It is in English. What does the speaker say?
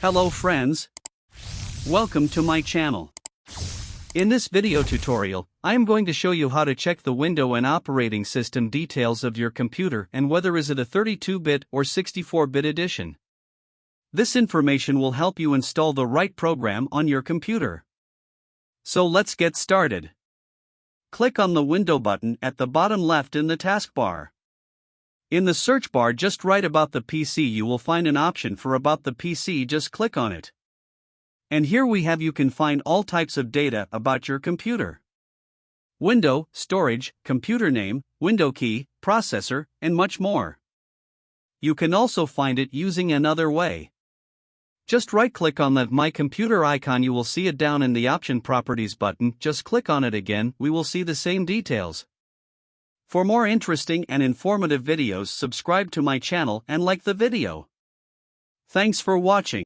Hello friends. Welcome to my channel. In this video tutorial, I am going to show you how to check the window and operating system details of your computer and whether is it a 32-bit or 64-bit edition. This information will help you install the right program on your computer. So let's get started. Click on the Window button at the bottom left in the taskbar. In the search bar just right about the PC you will find an option for About the PC, just click on it. And here you can find all types of data about your computer. Window, storage, computer name, window key, processor, and much more. You can also find it using another way. Just right-click on the My Computer icon, you will see it down in the Option Properties button, just click on it again, we will see the same details. For more interesting and informative videos, subscribe to my channel and like the video. Thanks for watching.